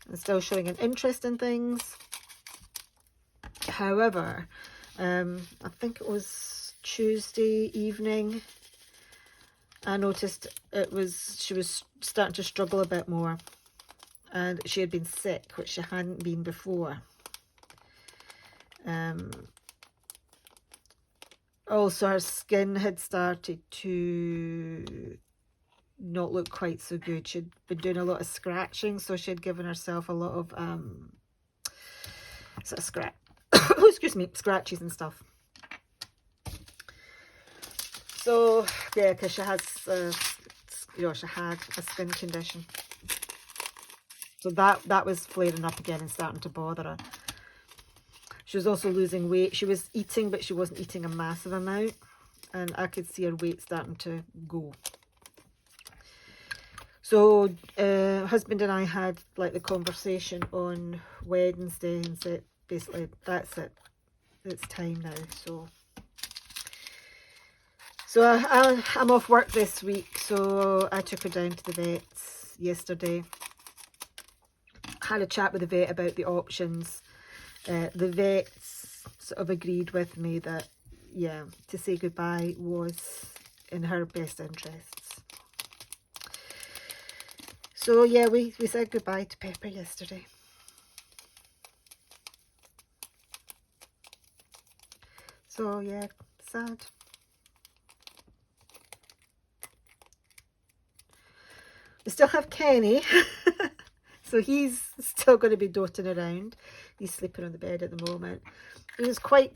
and still showing an interest in things. However, I think it was Tuesday evening, I noticed she was starting to struggle a bit more, and she had been sick, which she hadn't been before. Also, her skin had started to not look quite so good. She'd been doing a lot of scratching, so she had given herself a lot of sort of excuse me, scratches and stuff. So yeah, because she has you know, she had a skin condition, so that was flaring up again and starting to bother her. She was also losing weight. She was eating, but she wasn't eating a massive amount, and I could see her weight starting to go. So husband and I had like the conversation on Wednesday and said basically that's it, it's time now. So I'm off work this week, so I took her down to the vets yesterday. Had a chat with the vet about the options. The vets sort of agreed with me that, yeah, to say goodbye was in her best interests. So yeah, we said goodbye to Pepper yesterday. So yeah, sad. We still have Kenny. So he's still going to be doting around. He's sleeping on the bed at the moment. It was quite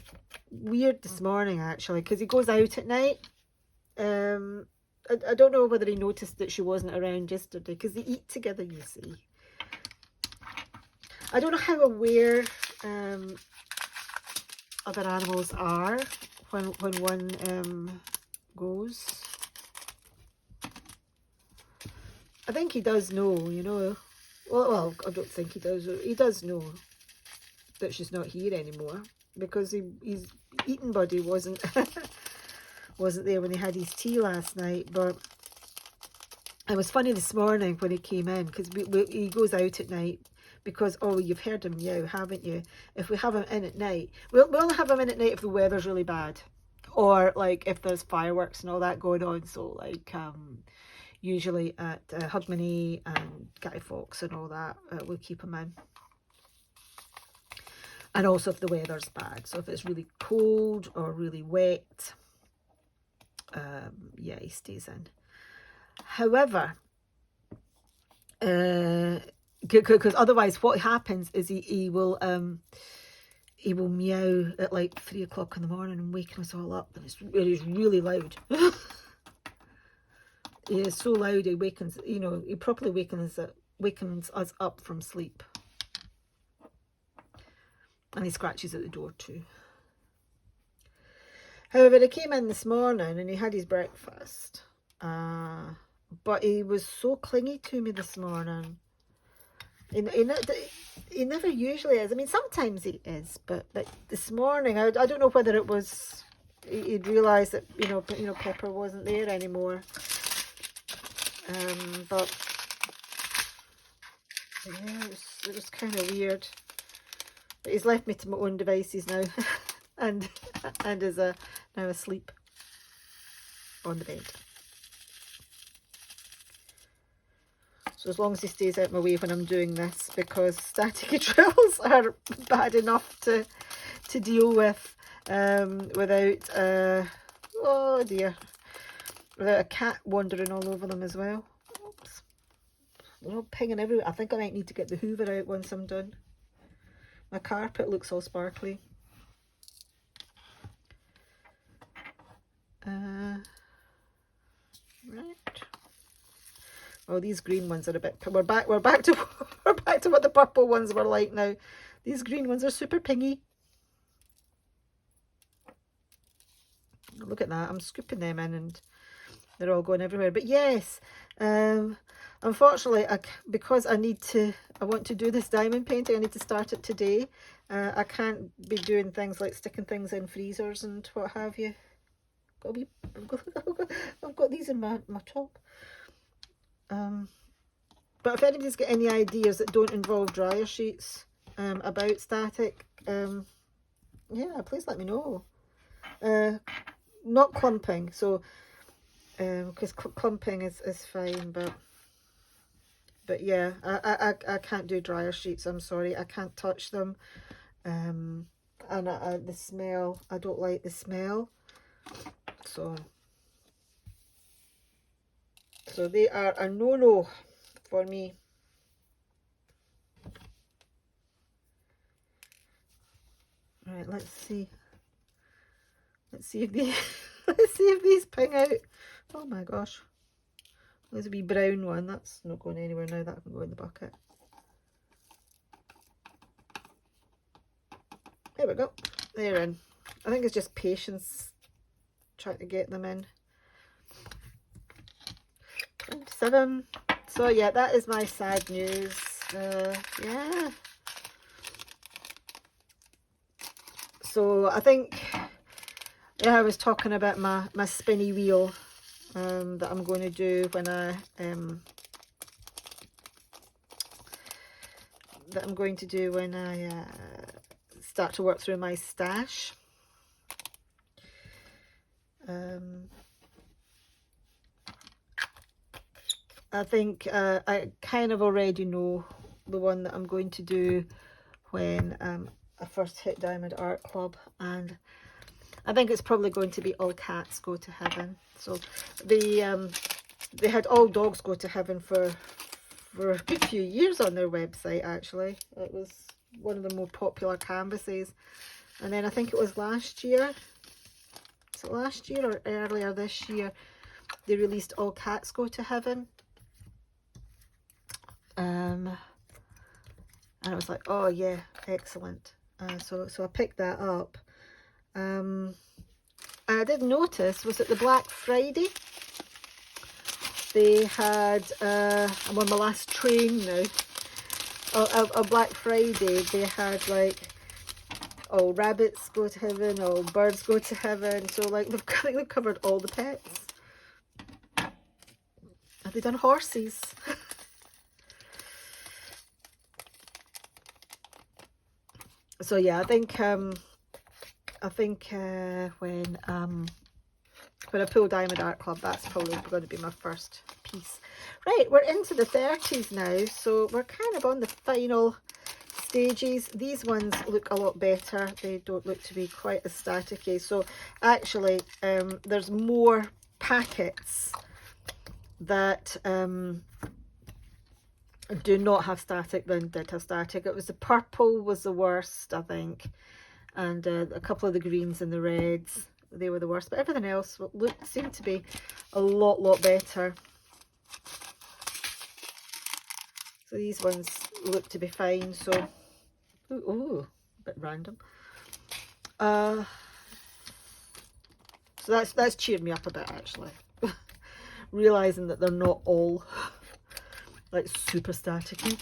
weird this morning, actually, because he goes out at night. I don't know whether he noticed that she wasn't around yesterday, because they eat together, you see. I don't know how aware other animals are when one goes. I think he does know, you know. Well, I don't think he does. He does know that she's not here anymore, because his eating buddy wasn't wasn't there when he had his tea last night. But it was funny this morning when he came in, because he goes out at night, because, oh, you've heard him meow, haven't you? If we have him in at night, we'll only have him in at night if the weather's really bad, or like if there's fireworks and all that going on. So like usually at Hogmanay and Guy Fawkes and all that, we'll keep him in. And also if the weather's bad, so if it's really cold or really wet, yeah, he stays in. However, because otherwise what happens is he will he will meow at like 3 o'clock in the morning and waking us all up, and it is really loud. He is so loud, he wakens, you know, he properly wakens us up from sleep. And he scratches at the door too. However, he came in this morning and he had his breakfast. But he was so clingy to me this morning. He never usually is. I mean, sometimes he is, but like this morning, I don't know whether it was he'd realised that you know Pepper wasn't there anymore. But yeah, it was kind of weird. But he's left me to my own devices now, and is now asleep on the bed. So as long as he stays out of my way when I'm doing this, because staticky drills are bad enough to deal with without oh dear, without a cat wandering all over them as well. Oops. They're all pinging everywhere. I think I might need to get the Hoover out once I'm done. My carpet looks all sparkly. Right. Oh, these green ones are a bit. We're back to what the purple ones were like now. These green ones are super pingy. Look at that. I'm scooping them in, and they're all going everywhere. But yes, unfortunately, because I want to do this diamond painting. I need to start it today. I can't be doing things like sticking things in freezers and what have you. I've got these in my top. But if anybody's got any ideas that don't involve dryer sheets about static, yeah, please let me know. Not clumping, so because clumping is fine, but yeah, I can't do dryer sheets. I'm sorry, I can't touch them. And the smell, I don't like the smell. So they are a no-no for me. Right, let's see if these let's see if these ping out. Oh my gosh, there's a wee brown one. That's not going anywhere now. That can go in the bucket. There we go. They're in. I think it's just patience trying to get them in. 27. So yeah, that is my sad news. Yeah. So I think, yeah, I was talking about my spinny wheel that I'm going to do when I start to work through my stash. I think I kind of already know the one that I'm going to do when I first hit Diamond Art Club, and I think it's probably going to be All Cats Go to Heaven. So they had All Dogs Go to Heaven for a good few years on their website. Actually, it was one of the more popular canvases, and then I think it was last year. So last year or earlier this year, they released All Cats Go to Heaven. And I was like, oh yeah, excellent. So I picked that up. And I did notice, was it the Black Friday? They had, I'm on my last train now, a Black Friday, they had like, all rabbits go to heaven, all birds go to heaven. So like they've covered all the pets. Have they done horses? So yeah, I think when I pull Diamond Art Club, that's probably going to be my first piece. Right, we're into the 30s now, so we're kind of on the final stages. These ones look a lot better. They don't look to be quite as staticky. So actually, there's more packets that do not have static than did have static. It was the purple was the worst, I think. and a couple of the greens and the reds, they were the worst, but everything else seemed to be a lot better. So these ones look to be fine. So ooh, a bit random. So that's cheered me up a bit, actually. Realizing that they're not all like super staticky.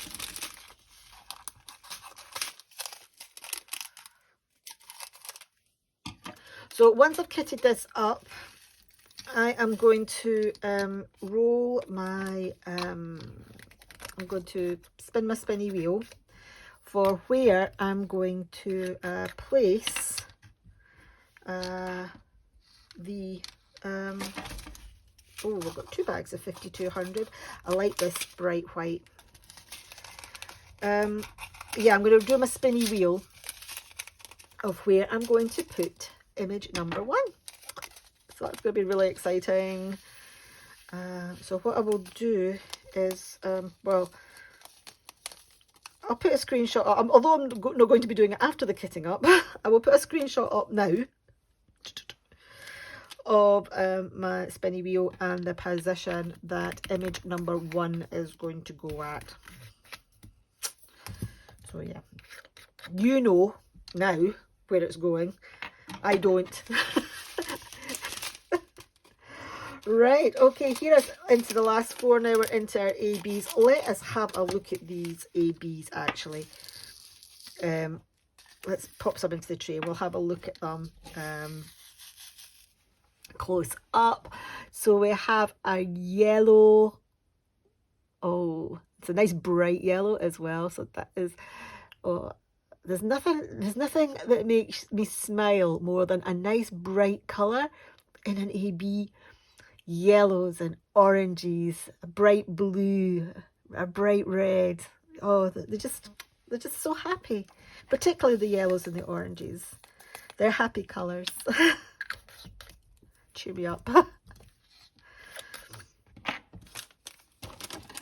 So once I've kitted this up, I am going to roll my, I'm going to spin my spinny wheel for where I'm going to place the, oh, we've got 2 bags of 5200. I like this bright white. Yeah, I'm going to do my spinny wheel of where I'm going to put image number 1. So that's going to be really exciting. So what I will do is, well, I'll put a screenshot up, although I'm not going to be doing it after the kitting up. I will put a screenshot up now of my spinny wheel and the position that image number 1 is going to go at. So yeah, you know now where it's going. I don't. Right, okay, here is into the last 4 now. We're into our ABs. Let us have a look at these ABs actually. Let's pop some into the tray. We'll have a look at them close up. So we have a yellow. Oh, it's a nice bright yellow as well. So that is, oh, there's nothing that makes me smile more than a nice bright colour in an AB. Yellows and oranges, a bright blue, a bright red. Oh, they're just so happy. Particularly the yellows and the oranges. They're happy colours. Cheer me up.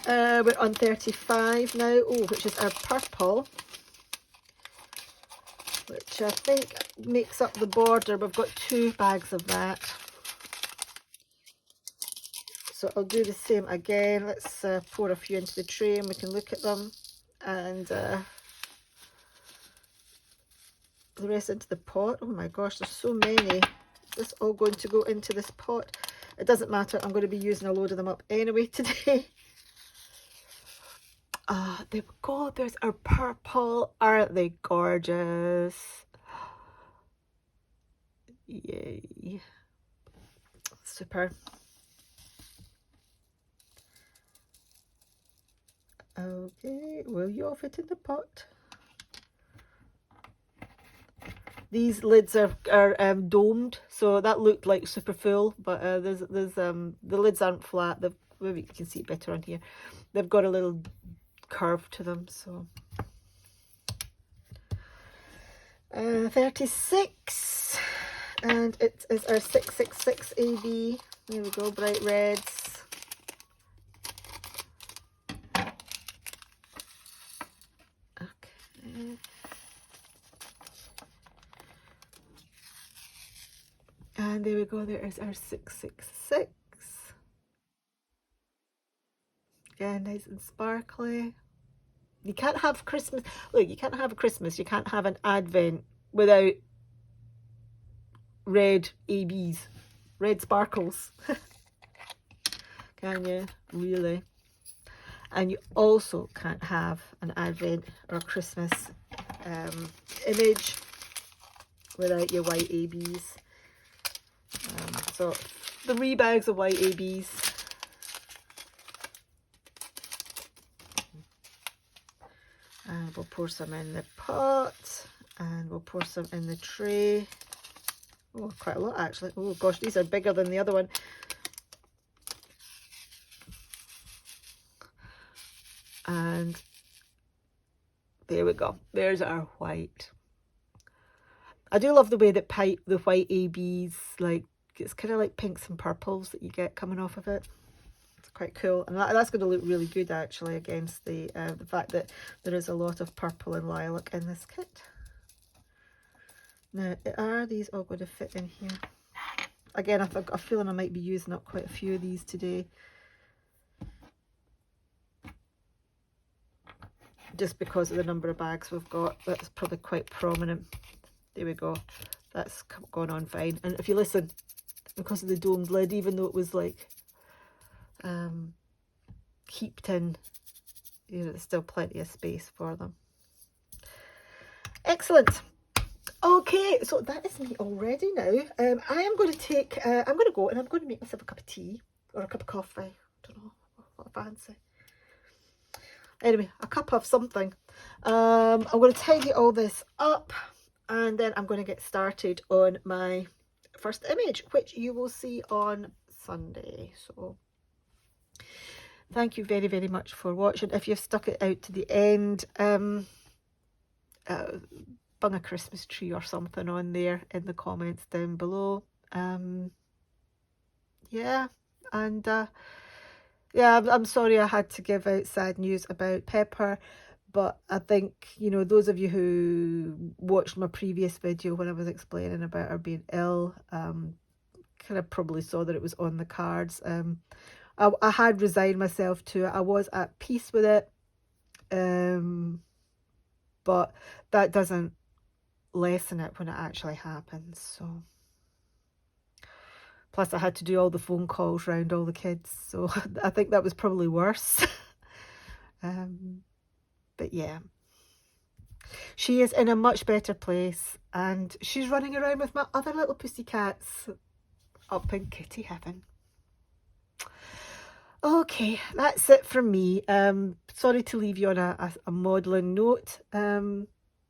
We're on 35 now. Oh, which is our purple, which I think makes up the border. We've got 2 bags of that. So I'll do the same again. Let's pour a few into the tray and we can look at them, and the rest into the pot. Oh my gosh, there's so many. Is this all going to go into this pot? It doesn't matter. I'm going to be using a load of them up anyway today. There we go. There's our purple. Aren't they gorgeous? Yay. Super. Okay, will you all fit in the pot? These lids are domed, so that looked like super full, but there's the lids aren't flat. They've, maybe you can see it better on here. They've got a little curve to them. So 36, and it is our 666 AB. There we go, bright reds. Okay. And there we go, there is our 666. Again, nice and sparkly. You can't have Christmas. Look, you can't have a Christmas. You can't have an Advent without red ABs, red sparkles. Can you? Really? And you also can't have an Advent or Christmas image without your white ABs. So 3 bags of white ABs. And we'll pour some in the pot, and we'll pour some in the tray. Oh, quite a lot actually. Oh gosh, these are bigger than the other one. And there we go. There's our white. I do love the way that the white ABs, like, it's kind of like pinks and purples that you get coming off of it. It's quite cool, and that's going to look really good actually against the fact that there is a lot of purple and lilac in this kit. Now, are these all going to fit in here? Again, I've got a feeling I might be using up quite a few of these today. Just because of the number of bags we've got, that's probably quite prominent. There we go. That's gone on fine. And if you listen, because of the domed lid, even though it was like heaped in, you know, there's still plenty of space for them. Excellent. Okay, so that is me already now. I am going to take, I'm going to go and I'm going to make myself a cup of tea or a cup of coffee. I don't know what I fancy. Anyway, a cup of something. I'm going to tidy all this up and then I'm going to get started on my first image, which you will see on Sunday. So thank you very, very much for watching. If you've stuck it out to the end, bung a Christmas tree or something on there in the comments down below. Yeah, and yeah, I'm sorry I had to give out sad news about Pepper, but I think, you know, those of you who watched my previous video when I was explaining about her being ill, kind of probably saw that it was on the cards. I had resigned myself to it. I was at peace with it, but that doesn't lessen it when it actually happens. So plus I had to do all the phone calls round all the kids, so I think that was probably worse. But yeah, she is in a much better place and she's running around with my other little pussycats up in kitty heaven. Okay, that's it from me. Sorry to leave you on a maudlin note.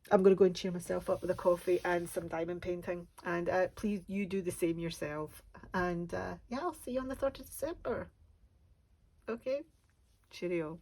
I'm going to go and cheer myself up with a coffee and some diamond painting. And please, you do the same yourself. And yeah, I'll see you on the 3rd of December. Okay, cheerio.